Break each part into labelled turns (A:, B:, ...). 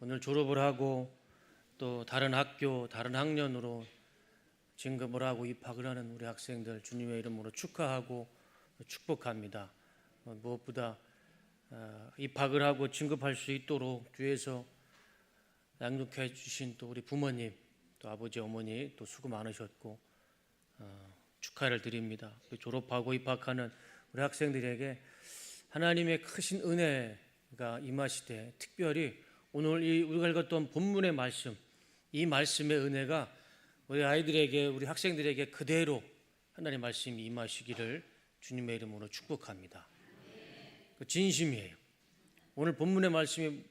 A: 오늘 졸업을 하고 또 다른 학교, 다른 학년으로 진급을 하고 입학을 하는 우리 학생들 주님의 이름으로 축하하고 축복합니다. 무엇보다 입학을 하고 진급할 수 있도록 뒤에서 양육해 주신 또 우리 부모님, 또 아버지, 어머니 또 수고 많으셨고 축하를 드립니다. 졸업하고 입학하는 우리 학생들에게 하나님의 크신 은혜가 임하시되 특별히 오늘 우리가 읽었던 본문의 말씀, 이 말씀의 은혜가 우리 아이들에게, 우리 학생들에게 그대로 하나님의 말씀이 임하시기를 주님의 이름으로 축복합니다. 진심이에요. 오늘 본문의 말씀이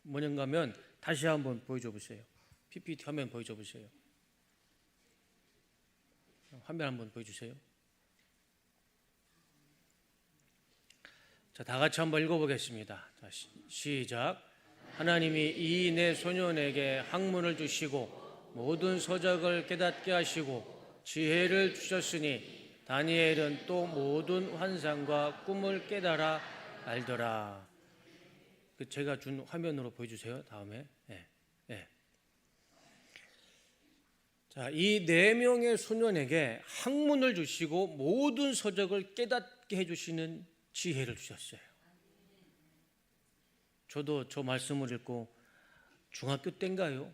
A: 뭐냐면 하면 다시 한번 보여줘 보세요. PPT 화면 보여줘 보세요. 화면 한번 보여주세요. 자, 다 같이 한번 읽어보겠습니다. 자, 시작. 하나님이 이 내 소년에게 학문을 주시고 모든 서적을 깨닫게 하시고 지혜를 주셨으니 다니엘은 또 모든 환상과 꿈을 깨달아 알더라. 제가 준 화면으로 보여주세요. 다음에. 네. 자, 이 4명의 소년에게 학문을 주시고 모든 서적을 깨닫게 해주시는 지혜를 주셨어요. 저도 저 말씀을 읽고 중학교 때인가요?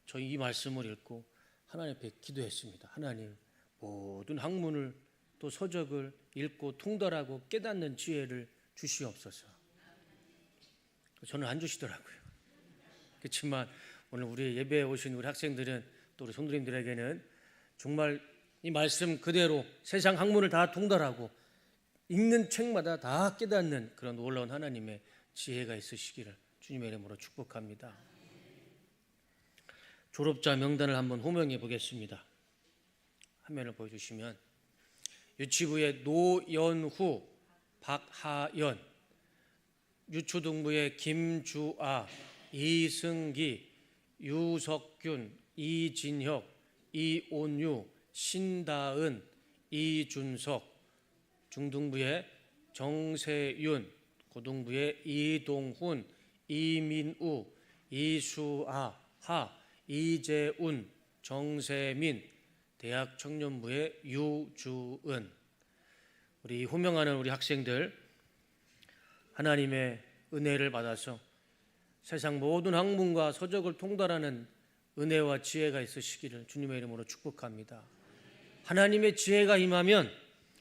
A: 저 이 말씀을 읽고 하나님 앞에 기도했습니다. 하나님, 모든 학문을 또 서적을 읽고 통달하고 깨닫는 지혜를 주시옵소서. 저는 안 주시더라고요. 그렇지만 오늘 우리 예배에 오신 우리 학생들은 또 우리 성도님들에게는 정말 이 말씀 그대로 세상 학문을 다 통달하고 읽는 책마다 다 깨닫는 그런 놀라운 하나님의 지혜가 있으시기를 주님의 이름으로 축복합니다. 졸업자 명단을 한번 호명해 보겠습니다. 화면을 보여주시면 유치부의 노연후, 박하연, 유초등부의 김주아, 이승기, 유석균, 이진혁, 이온유, 신다은, 이준석, 중등부의 정세윤, 고등부의 이동훈, 이민우, 이수아, 이재운, 정세민, 대학 청년부의 유주은. 우리 호명하는 우리 학생들 하나님의 은혜를 받아서 세상 모든 학문과 서적을 통달하는 은혜와 지혜가 있으시기를 주님의 이름으로 축복합니다. 하나님의 지혜가 임하면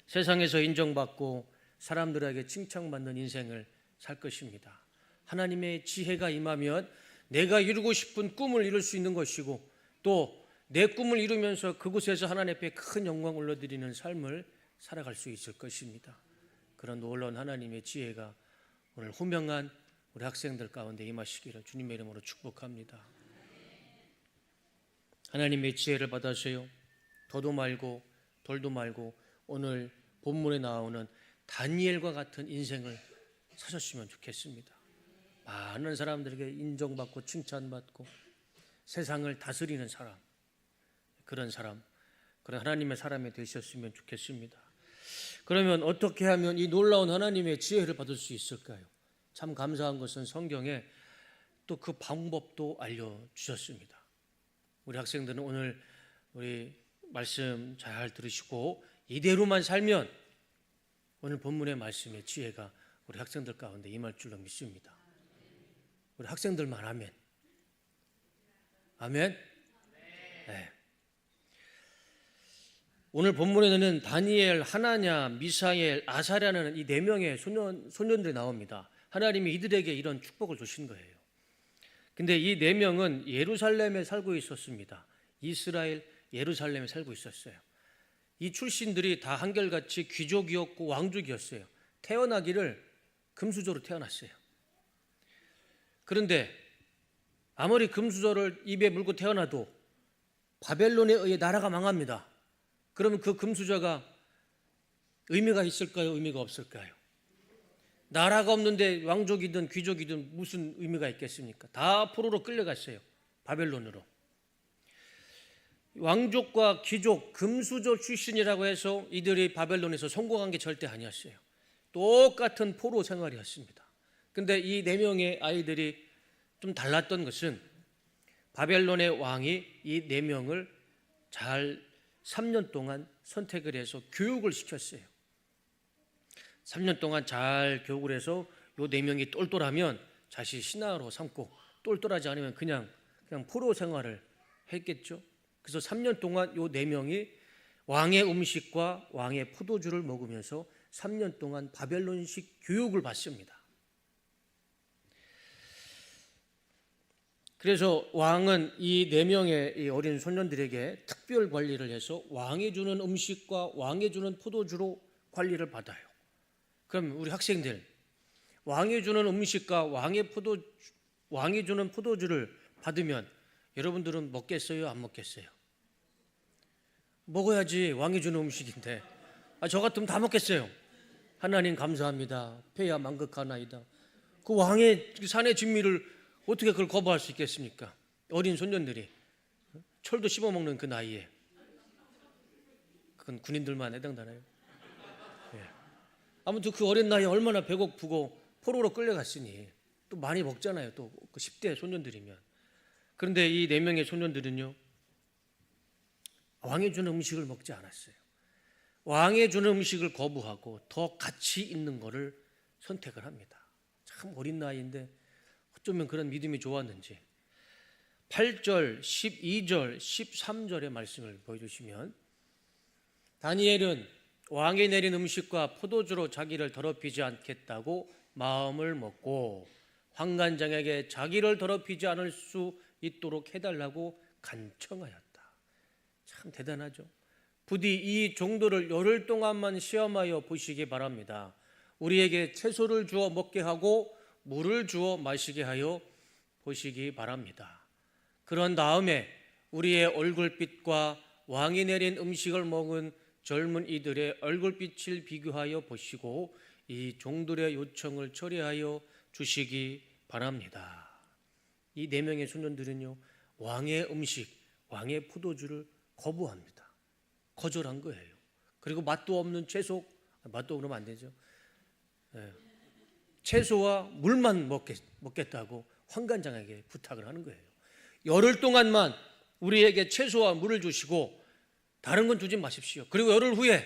A: 세상에서 인정받고 사람들에게 칭찬받는 인생을 살 것입니다. 하나님의 지혜가 임하면 내가 이루고 싶은 꿈을 이룰 수 있는 것이고 또 내 꿈을 이루면서 그곳에서 하나님 앞에 큰 영광을 올려드리는 삶을 살아갈 수 있을 것입니다. 그런 놀라운 하나님의 지혜가 오늘 호명한 우리 학생들 가운데 임하시기를 주님의 이름으로 축복합니다. 하나님의 지혜를 받으세요. 더도 말고 덜도 말고 오늘 본문에 나오는 다니엘과 같은 인생을 사셨으면 좋겠습니다. 많은 사람들에게 인정받고 칭찬받고 세상을 다스리는 사람, 그런 하나님의 사람이 되셨으면 좋겠습니다. 그러면 어떻게 하면 이 놀라운 하나님의 지혜를 받을 수 있을까요? 참 감사한 것은 성경에 또 그 방법도 알려주셨습니다. 우리 학생들은 오늘 우리 말씀 잘 들으시고 이대로만 살면 오늘 본문의 말씀의 지혜가 우리 학생들 가운데 임할 줄로 믿습니다. 우리 학생들만 하면 아멘. 네. 오늘 본문에는 다니엘, 하나냐, 미사엘, 아사랴라는 이 4명의 소년들이 나옵니다. 하나님이 이들에게 이런 축복을 주신 거예요. 근데 이 4명은 예루살렘에 살고 있었습니다. 이스라엘 예루살렘에 살고 있었어요. 이 출신들이 다 한결같이 귀족이었고 왕족이었어요. 태어나기를 금수저로 태어났어요. 그런데 아무리 금수저를 입에 물고 태어나도 바벨론에 의해 나라가 망합니다. 그러면 그 금수저가 의미가 있을까요? 의미가 없을까요? 나라가 없는데 왕족이든 귀족이든 무슨 의미가 있겠습니까? 다 포로로 끌려갔어요. 바벨론으로. 왕족과 귀족, 금수저 출신이라고 해서 이들이 바벨론에서 성공한 게 절대 아니었어요. 똑같은 포로 생활이었습니다. 근데 이 4명의 아이들이 좀 달랐던 것은 바벨론의 왕이 이 4명을 잘 3년 동안 선택을 해서 교육을 시켰어요. 3년 동안 잘 교육을 해서 요 4명이 똘똘하면 자신 신하로 삼고, 똘똘하지 않으면 그냥 포로 생활을 했겠죠. 그래서 3년 동안 요 4명이 왕의 음식과 왕의 포도주를 먹으면서 3년 동안 바벨론식 교육을 받습니다. 그래서 왕은 이 4명의 이 어린 소년들에게 특별 관리를 해서 왕이 주는 음식과 왕이 주는 포도주로 관리를 받아요. 그럼 우리 학생들, 왕이 주는 음식과 왕이 주는 포도주를 받으면 여러분들은 먹겠어요? 안 먹겠어요? 먹어야지. 왕이 주는 음식인데. 저 같으면 다 먹겠어요. 하나님 감사합니다. 폐야 만극하나이다. 그 왕의 산의 진미를 어떻게 그걸 거부할 수 있겠습니까? 어린 소년들이 철도 씹어먹는 그 나이에. 그건 군인들만 해당되나요? 아무튼 그 어린 나이에 얼마나 배고프고 포로로 끌려갔으니 또 많이 먹잖아요. 또 그 10대 소년들이면. 그런데 이 4명의 소년들은요, 왕이 주는 음식을 먹지 않았어요. 왕이 주는 음식을 거부하고 더 가치 있는 것을 선택을 합니다. 참 어린 나이인데 어쩌면 그런 믿음이 좋았는지. 8절, 12절, 13절의 말씀을 보여주시면, 다니엘은 왕이 내린 음식과 포도주로 자기를 더럽히지 않겠다고 마음을 먹고 환관장에게 자기를 더럽히지 않을 수 있도록 해달라고 간청하였다. 참 대단하죠. 부디 이 정도를 열흘 동안만 시험하여 보시기 바랍니다. 우리에게 채소를 주어 먹게 하고 물을 주어 마시게 하여 보시기 바랍니다. 그런 다음에 우리의 얼굴빛과 왕이 내린 음식을 먹은 젊은 이들의 얼굴빛을 비교하여 보시고 이 종들의 요청을 처리하여 주시기 바랍니다. 이 4명의 소년들은요, 왕의 음식, 왕의 포도주를 거부합니다. 거절한 거예요. 그리고 맛도 없는 채소, 맛도 그러면 안 되죠. 채소와 물만 먹겠다고 환관장에게 부탁을 하는 거예요. 열흘 동안만 우리에게 채소와 물을 주시고 다른 건 주지 마십시오. 그리고 열흘 후에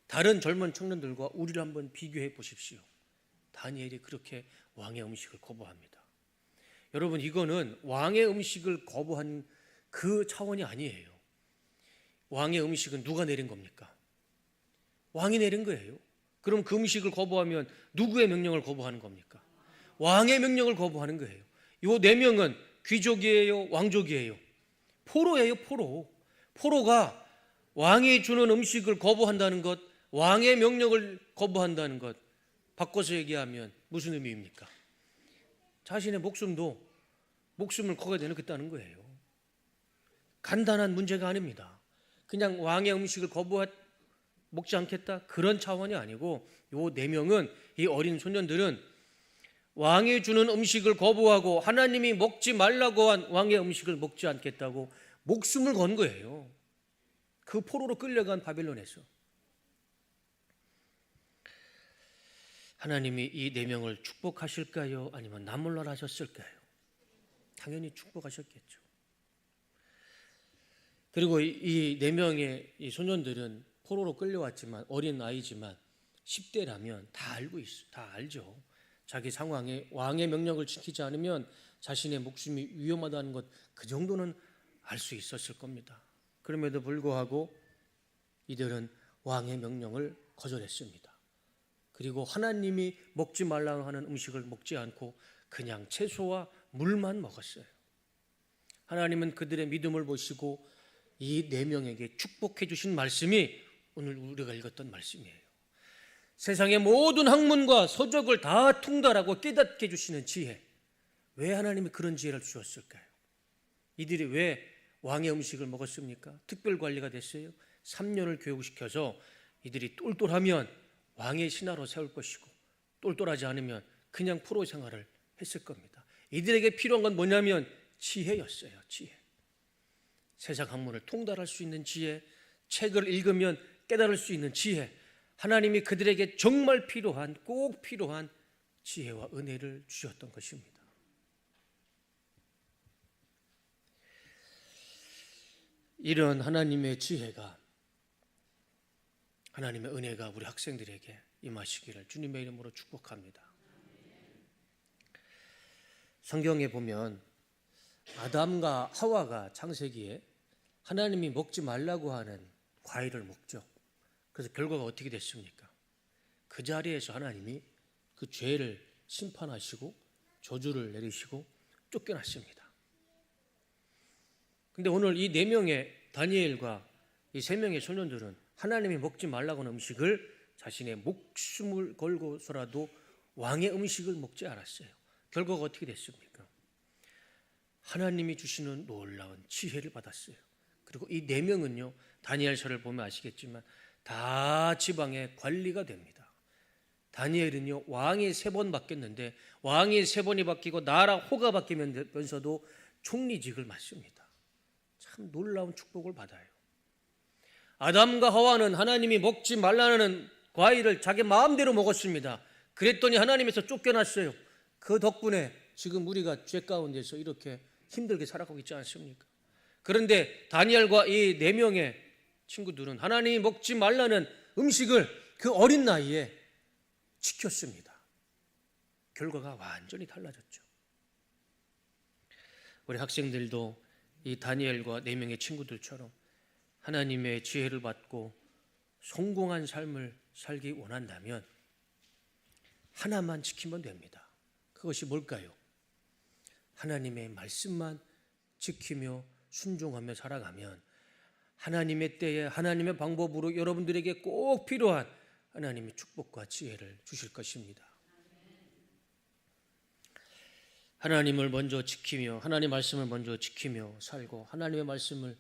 A: 다른 젊은 청년들과 우리를 한번 비교해 보십시오. 다니엘이 그렇게 왕의 음식을 거부합니다. 여러분, 이거는 왕의 음식을 거부한 그 차원이 아니에요. 왕의 음식은 누가 내린 겁니까? 왕이 내린 거예요. 그럼 그 음식을 거부하면 누구의 명령을 거부하는 겁니까? 왕의 명령을 거부하는 거예요. 이 4명은 귀족이에요? 왕족이에요? 포로예요, 포로. 포로가 왕이 주는 음식을 거부한다는 것, 왕의 명령을 거부한다는 것, 바꿔서 얘기하면 무슨 의미입니까? 자신의 목숨을 걸어야 되는 거예요. 간단한 문제가 아닙니다. 그냥 왕의 음식을 먹지 않겠다, 그런 차원이 아니고, 이 4명은, 이 어린 소년들은 왕이 주는 음식을 거부하고 하나님이 먹지 말라고 한 왕의 음식을 먹지 않겠다고 목숨을 건 거예요. 그 포로로 끌려간 바벨론에서. 하나님이 이 4명을 축복하실까요? 아니면 나몰라라 하셨을까요? 당연히 축복하셨겠죠. 그리고 이 4명의 이 소년들은 포로로 끌려왔지만, 어린 아이지만 10대라면 다 알죠. 자기 상황에 왕의 명령을 지키지 않으면 자신의 목숨이 위험하다는 것, 그 정도는 알 수 있었을 겁니다. 그럼에도 불구하고 이들은 왕의 명령을 거절했습니다. 그리고 하나님이 먹지 말라고 하는 음식을 먹지 않고 그냥 채소와 물만 먹었어요. 하나님은 그들의 믿음을 보시고 이 4명에게 축복해 주신 말씀이 오늘 우리가 읽었던 말씀이에요. 세상의 모든 학문과 서적을 다 통달하고 깨닫게 해주시는 지혜. 왜 하나님이 그런 지혜를 주셨을까요? 이들이 왜 왕의 음식을 먹었습니까? 특별 관리가 됐어요. 3년을 교육시켜서 이들이 똘똘하면 왕의 신하로 세울 것이고, 똘똘하지 않으면 그냥 포로 생활을 했을 겁니다. 이들에게 필요한 건 뭐냐면 지혜였어요. 지혜. 세상 학문을 통달할 수 있는 지혜, 책을 읽으면 깨달을 수 있는 지혜, 하나님이 그들에게 정말 꼭 필요한 지혜와 은혜를 주셨던 것입니다. 이런 하나님의 지혜가, 하나님의 은혜가 우리 학생들에게 임하시기를 주님의 이름으로 축복합니다. 성경에 보면 아담과 하와가 창세기에 하나님이 먹지 말라고 하는 과일을 먹죠. 그래서 결과가 어떻게 됐습니까? 그 자리에서 하나님이 그 죄를 심판하시고 저주를 내리시고 쫓겨났습니다. 근데 오늘 이 4명의 다니엘과 이 3명의 소년들은 하나님이 먹지 말라고 하는 음식을 자신의 목숨을 걸고서라도 왕의 음식을 먹지 않았어요. 결과가 어떻게 됐습니까? 하나님이 주시는 놀라운 지혜를 받았어요. 그리고 이 4명은요, 다니엘서를 보면 아시겠지만 다 지방의 관리가 됩니다. 다니엘은요, 왕이 3번 바뀌었는데 왕이 3번이 바뀌고 나라 호가 바뀌면서도 총리직을 맡습니다. 참 놀라운 축복을 받아요. 아담과 하와는 하나님이 먹지 말라는 과일을 자기 마음대로 먹었습니다. 그랬더니 하나님에서 쫓겨났어요. 그 덕분에 지금 우리가 죄 가운데서 이렇게 힘들게 살아가고 있지 않습니까? 그런데 다니엘과 이 4명의 친구들은 하나님이 먹지 말라는 음식을 그 어린 나이에 지켰습니다. 결과가 완전히 달라졌죠. 우리 학생들도 이 다니엘과 4명의 친구들처럼 하나님의 지혜를 받고 성공한 삶을 살기 원한다면 하나만 지키면 됩니다. 그것이 뭘까요? 하나님의 말씀만 지키며 순종하며 살아가면 하나님의 때에 하나님의 방법으로 여러분들에게 꼭 필요한 하나님의 축복과 지혜를 주실 것입니다. 하나님을 먼저 지키며 하나님의 말씀을 먼저 지키며 살고 하나님의 말씀을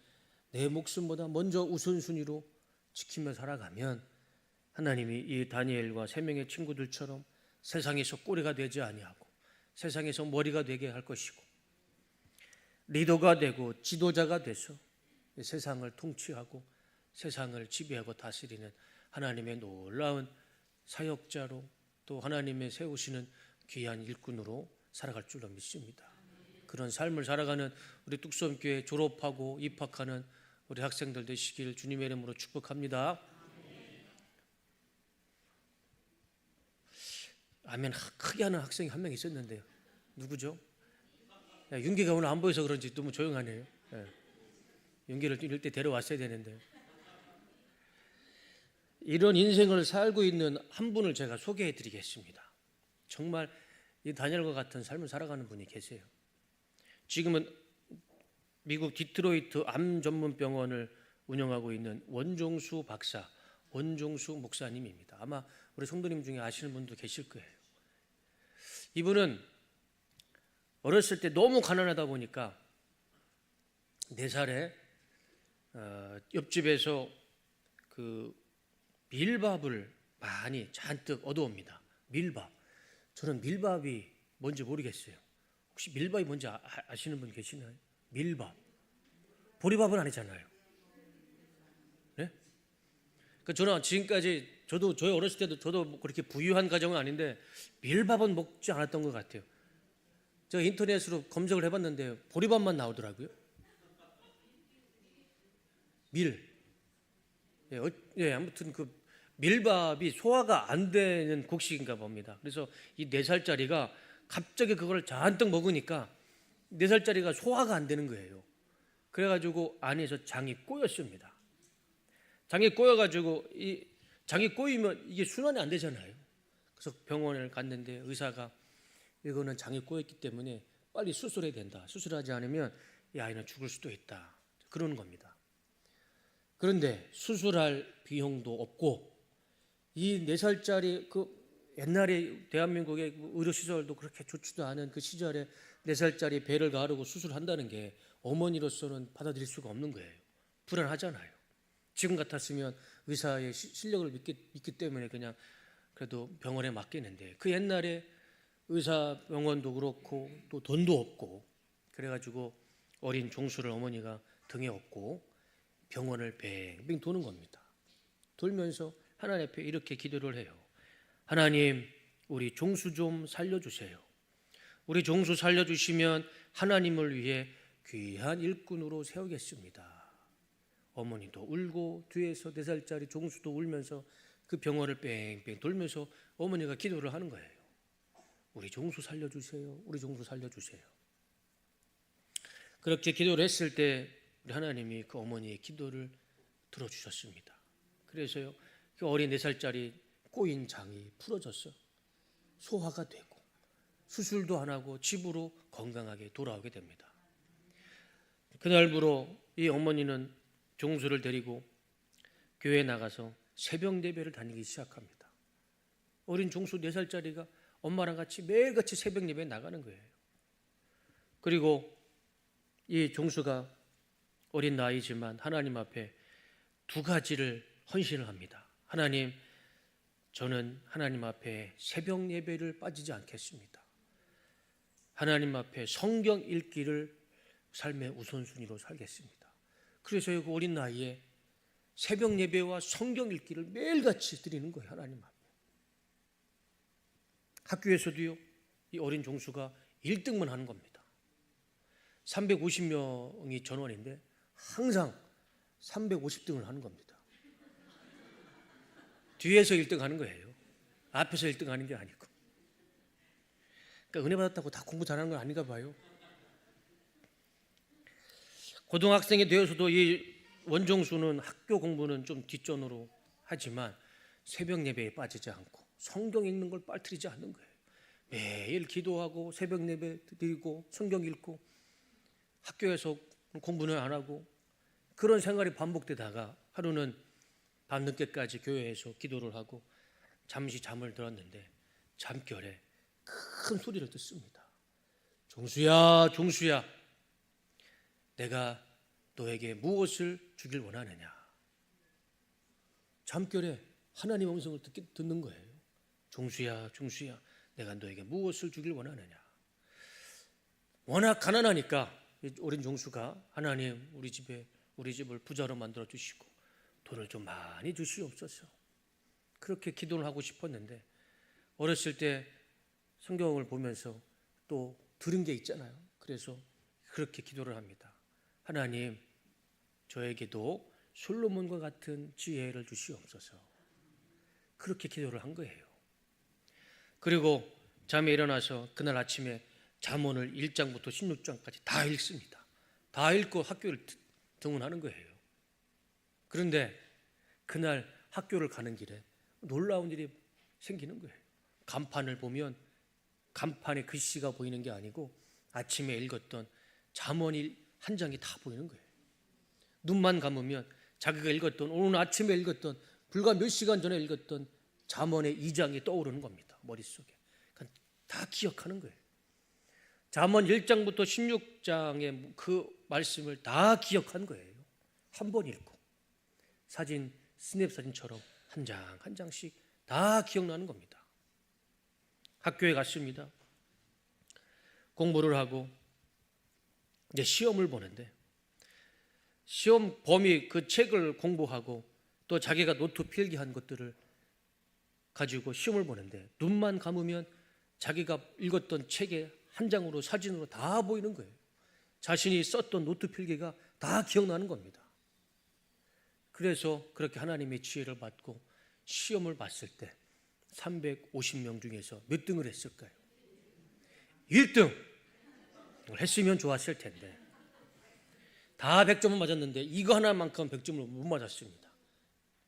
A: 내 목숨보다 먼저 우선순위로 지키며 살아가면 하나님이 이 다니엘과 3명의 친구들처럼 세상에서 꼬리가 되지 아니하고 세상에서 머리가 되게 할 것이고 리더가 되고 지도자가 돼서 세상을 통치하고 세상을 지배하고 다스리는 하나님의 놀라운 사역자로 또 하나님의 세우시는 귀한 일꾼으로 살아갈 줄로 믿습니다. 그런 삶을 살아가는 우리 뚝섬교회 졸업하고 입학하는 우리 학생들 되시길 주님의 이름으로 축복합니다. 아멘 크게 하는 학생이 한 명 있었는데요. 누구죠? 윤기가 오늘 안 보여서 그런지 너무 조용하네요. 윤기를 이럴 때 데려왔어야 되는데. 이런 인생을 살고 있는 한 분을 제가 소개해 드리겠습니다. 정말 이 다니엘과 같은 삶을 살아가는 분이 계세요. 지금은 미국 디트로이트 암 전문 병원을 운영하고 있는 원종수 박사, 원종수 목사님입니다. 아마 우리 성도님 중에 아시는 분도 계실 거예요. 이분은 어렸을 때 너무 가난하다 보니까 4살에 옆집에서 그 밀밥을 많이 잔뜩 얻어옵니다. 밀밥. 저는 밀밥이 뭔지 모르겠어요. 혹시 밀밥이 뭔지 아시는 분 계시나요? 밀밥. 보리밥은 아니잖아요. 네? 그 저는 지금까지 저희 어렸을 때도 저도 그렇게 부유한 가정은 아닌데 밀밥은 먹지 않았던 것 같아요. 제가 인터넷으로 검색을 해봤는데 보리밥만 나오더라고요. 아무튼 그 밀밥이 소화가 안 되는 곡식인가 봅니다. 그래서 이 4살짜리가 갑자기 그걸 잔뜩 먹으니까 4살짜리가 소화가 안 되는 거예요. 그래가지고 안에서 장이 꼬였습니다. 장이 꼬여가지고 이 장이 꼬이면 이게 순환이 안 되잖아요. 그래서 병원을 갔는데 의사가 이거는 장이 꼬였기 때문에 빨리 수술해야 된다. 수술하지 않으면 이 아이는 죽을 수도 있다. 그러는 겁니다. 그런데 수술할 비용도 없고 이 4살짜리 그 옛날에 대한민국의 의료시설도 그렇게 좋지도 않은 그 시절에 4살짜리 배를 가르고 수술한다는 게 어머니로서는 받아들일 수가 없는 거예요. 불안하잖아요. 지금 같았으면 의사의 실력을 믿기 때문에 그냥 그래도 병원에 맡기는데 그 옛날에 의사 병원도 그렇고 또 돈도 없고 그래가지고 어린 종수를 어머니가 등에 업고 병원을 뱅뱅 도는 겁니다. 돌면서 하나님 앞에 이렇게 기도를 해요. 하나님, 우리 종수 좀 살려주세요. 우리 종수 살려주시면 하나님을 위해 귀한 일꾼으로 세우겠습니다. 어머니도 울고 뒤에서 4살짜리 종수도 울면서 그 병원을 뺑뺑 돌면서 어머니가 기도를 하는 거예요. 우리 종수 살려주세요. 우리 종수 살려주세요. 그렇게 기도를 했을 때 우리 하나님이 그 어머니의 기도를 들어주셨습니다. 그래서요, 그 어린 4살짜리 꼬인 장이 풀어졌어요. 소화가 되고 수술도 안 하고 집으로 건강하게 돌아오게 됩니다. 그날부로 이 어머니는 종수를 데리고 교회에 나가서 새벽 예배를 다니기 시작합니다. 어린 종수 4살짜리가 엄마랑 같이 매일같이 새벽 예배에 나가는 거예요. 그리고 이 종수가 어린 나이지만 하나님 앞에 2가지를 헌신을 합니다. 하나님, 저는 하나님 앞에 새벽 예배를 빠지지 않겠습니다. 하나님 앞에 성경 읽기를 삶의 우선순위로 살겠습니다. 그래서 그 어린 나이에 새벽 예배와 성경 읽기를 매일같이 드리는 거예요. 하나님 앞에. 학교에서도요, 이 어린 종수가 1등만 하는 겁니다. 350명이 전원인데 항상 350등을 하는 겁니다. 뒤에서 1등 하는 거예요. 앞에서 1등 하는 게 아니고. 그러니까 은혜 받았다고 다 공부 잘하는 건 아닌가 봐요. 고등학생이 되어서도 이 원종수는 학교 공부는 좀 뒷전으로 하지만 새벽 예배에 빠지지 않고 성경 읽는 걸 빠뜨리지 않는 거예요. 매일 기도하고 새벽 예배 드리고 성경 읽고 학교에서 공부는 안 하고 그런 생활이 반복되다가 하루는 밤늦게까지 교회에서 기도를 하고 잠시 잠을 들었는데 잠결에 큰 소리를 듣습니다. 종수야, 종수야, 내가 너에게 무엇을 주길 원하느냐. 잠결에 하나님 음성을 듣는 거예요. 종수야, 종수야, 내가 너에게 무엇을 주길 원하느냐. 워낙 가난하니까 어린 종수가 하나님, 우리 집을 부자로 만들어 주시고 돈을 좀 많이 주시옵소서. 그렇게 기도를 하고 싶었는데 어렸을 때 성경을 보면서 또 들은 게 있잖아요. 그래서 그렇게 기도를 합니다. 하나님, 저에게도 솔로몬과 같은 지혜를 주시옵소서. 그렇게 기도를 한 거예요. 그리고 잠에 일어나서 그날 아침에 잠언을 1장부터 16장까지 다 읽습니다. 다 읽고 학교를 등원하는 거예요. 그런데 그날 학교를 가는 길에 놀라운 일이 생기는 거예요. 간판을 보면 간판에 글씨가 보이는 게 아니고 아침에 읽었던 잠언 한 장이 다 보이는 거예요. 눈만 감으면 자기가 읽었던, 오늘 아침에 읽었던, 불과 몇 시간 전에 읽었던 잠언의 2장이 떠오르는 겁니다. 머릿속에. 그러니까 다 기억하는 거예요. 잠언 1장부터 16장의 그 말씀을 다 기억한 거예요. 한 번 읽고 스냅 사진처럼 한 장 한 장씩 다 기억나는 겁니다. 학교에 갔습니다. 공부를 하고 이제 시험을 보는데 시험 범위 그 책을 공부하고 또 자기가 노트 필기한 것들을 가지고 시험을 보는데 눈만 감으면 자기가 읽었던 책의 한 장으로 사진으로 다 보이는 거예요. 자신이 썼던 노트 필기가 다 기억나는 겁니다. 그래서 그렇게 하나님의 지혜를 받고 시험을 봤을 때 350명 중에서 몇 등을 했을까요? 1등 했으면 좋았을 텐데 다 100점을 맞았는데 이거 하나만큼 100점을 못 맞았습니다.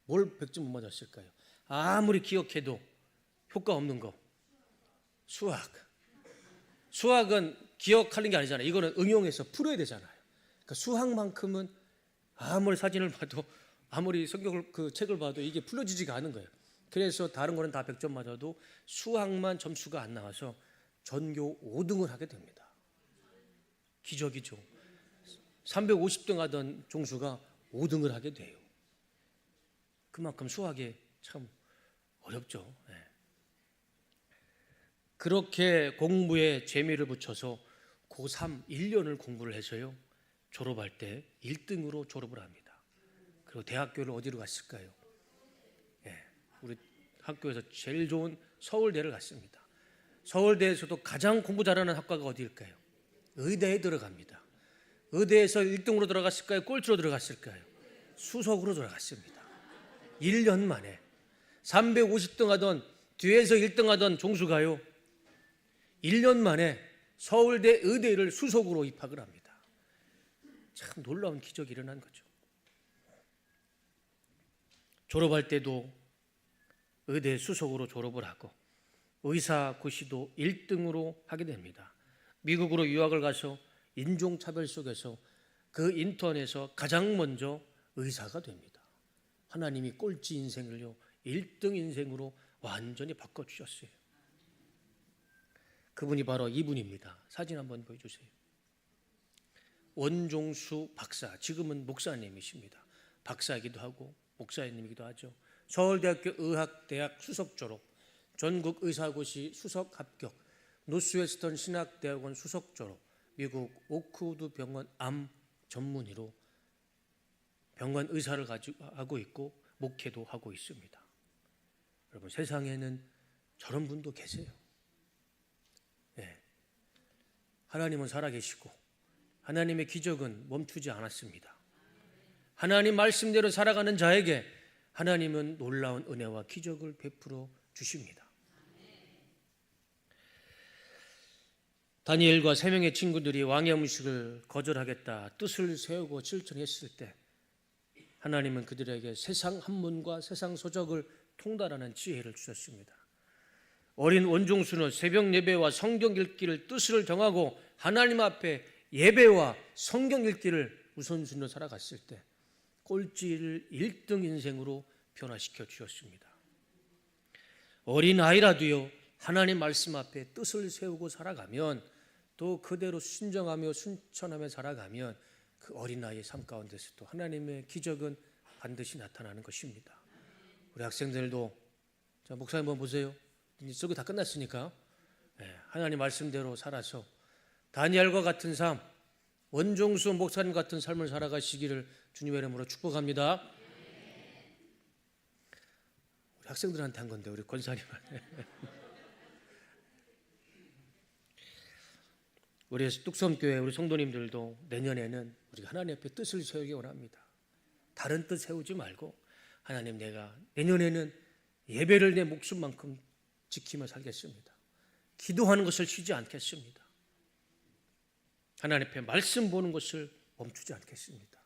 A: 뭘 100점 못 맞았을까요? 아무리 기억해도 효과 없는 거, 수학은 기억하는 게 아니잖아요. 이거는 응용해서 풀어야 되잖아요. 그러니까 수학만큼은 아무리 사진을 봐도 아무리 성경을 그 책을 봐도 이게 풀어지지가 않은 거예요. 그래서 다른 거는 다 100점 맞아도 수학만 점수가 안 나와서 전교 5등을 하게 됩니다. 기적이죠. 350등 하던 종수가 5등을 하게 돼요. 그만큼 수학이 참 어렵죠. 네. 그렇게 공부에 재미를 붙여서 고3 1년을 공부를 해서요. 졸업할 때 1등으로 졸업을 합니다. 그리고 대학교를 어디로 갔을까요? 네. 우리 학교에서 제일 좋은 서울대를 갔습니다. 서울대에서도 가장 공부 잘하는 학과가 어디일까요? 의대에 들어갑니다. 의대에서 1등으로 들어갔을까요? 꼴찌로 들어갔을까요? 수석으로 돌아갔습니다. 1년 만에 350등 하던 뒤에서 1등 하던 종수가요 1년 만에 서울대 의대를 수석으로 입학을 합니다. 참 놀라운 기적이 일어난 거죠. 졸업할 때도 의대 수석으로 졸업을 하고 의사 고시도 1등으로 하게 됩니다. 미국으로 유학을 가서 인종차별 속에서 그 인턴에서 가장 먼저 의사가 됩니다. 하나님이 꼴찌 인생을요 1등 인생으로 완전히 바꿔주셨어요. 그분이 바로 이분입니다. 사진 한번 보여주세요. 원종수 박사, 지금은 목사님이십니다. 박사이기도 하고 목사님이기도 하죠. 서울대학교 의학대학 수석 졸업, 전국 의사고시 수석 합격, 노스웨스턴 신학대학원 수석 졸업, 미국 오크우드 병원 암 전문의로 병원 의사를 하고 있고 목회도 하고 있습니다. 여러분, 세상에는 저런 분도 계세요. 네. 하나님은 살아계시고 하나님의 기적은 멈추지 않았습니다. 하나님 말씀대로 살아가는 자에게 하나님은 놀라운 은혜와 기적을 베풀어 주십니다. 다니엘과 3명의 친구들이 왕의 음식을 거절하겠다 뜻을 세우고 실천했을 때 하나님은 그들에게 세상 한문과 세상 서적을 통달하는 지혜를 주셨습니다. 어린 원종수는 새벽 예배와 성경 읽기를 뜻을 정하고 하나님 앞에 예배와 성경 읽기를 우선순위로 살아갔을 때 꼴찌를 1등 인생으로 변화시켜 주셨습니다. 어린아이라도요 하나님 말씀 앞에 뜻을 세우고 살아가면 또 그대로 순정하며 순천하며 살아가면 그 어린아이의 삶 가운데서 또 하나님의 기적은 반드시 나타나는 것입니다. 우리 학생들도 자, 목사님 한번 보세요. 이제 수업이 다 끝났으니까 하나님 말씀대로 살아서 다니엘과 같은 삶, 원종수 목사님 같은 삶을 살아가시기를 주님의 이름으로 축복합니다. 우리 학생들한테 한 건데 우리 권사님한테. 우리 뚝섬교회 우리 성도님들도 내년에는 우리가 하나님 앞에 뜻을 세우기 원합니다. 다른 뜻 세우지 말고 하나님, 내가 내년에는 예배를 내 목숨만큼 지키며 살겠습니다. 기도하는 것을 쉬지 않겠습니다. 하나님 앞에 말씀 보는 것을 멈추지 않겠습니다.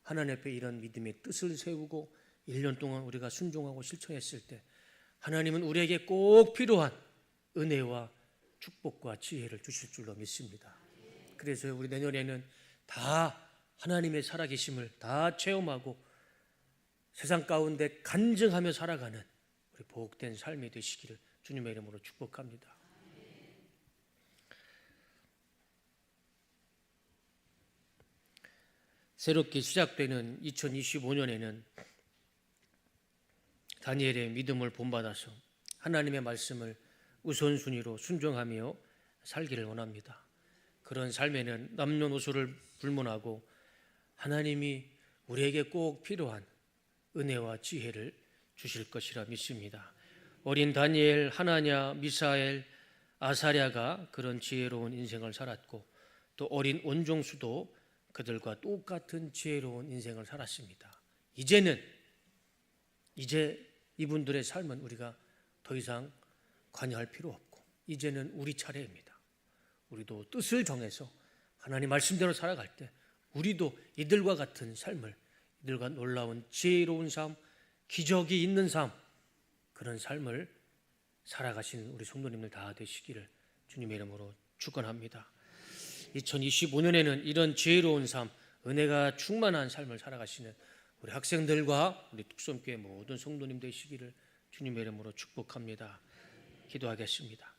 A: 하나님 앞에 이런 믿음의 뜻을 세우고 1년 동안 우리가 순종하고 실천했을 때 하나님은 우리에게 꼭 필요한 은혜와 축복과 지혜를 주실 줄로 믿습니다. 그래서 우리 내년에는 다 하나님의 살아계심을 다 체험하고 세상 가운데 간증하며 살아가는 우리 복된 삶이 되시기를 주님의 이름으로 축복합니다. 새롭게 시작되는 2025년에는 다니엘의 믿음을 본받아서 하나님의 말씀을 우선순위로 순종하며 살기를 원합니다. 그런 삶에는 남녀노소를 불문하고 하나님이 우리에게 꼭 필요한 은혜와 지혜를 주실 것이라 믿습니다. 어린 다니엘, 하나냐, 미사엘, 아사랴가 그런 지혜로운 인생을 살았고 또 어린 원종수도 그들과 똑같은 지혜로운 인생을 살았습니다. 이제 이분들의 삶은 우리가 더 이상 관여할 필요 없고 이제는 우리 차례입니다. 우리도 뜻을 정해서 하나님 말씀대로 살아갈 때 우리도 이들과 같은 삶을, 이들과 놀라운 지혜로운 삶, 기적이 있는 삶, 그런 삶을 살아가시는 우리 성도님들 다 되시기를 주님의 이름으로 축원합니다. 2025년에는 이런 지혜로운 삶, 은혜가 충만한 삶을 살아가시는 우리 학생들과 우리 뚝섬교회 모든 성도님 되시기를 주님의 이름으로 축복합니다. 기도하겠습니다.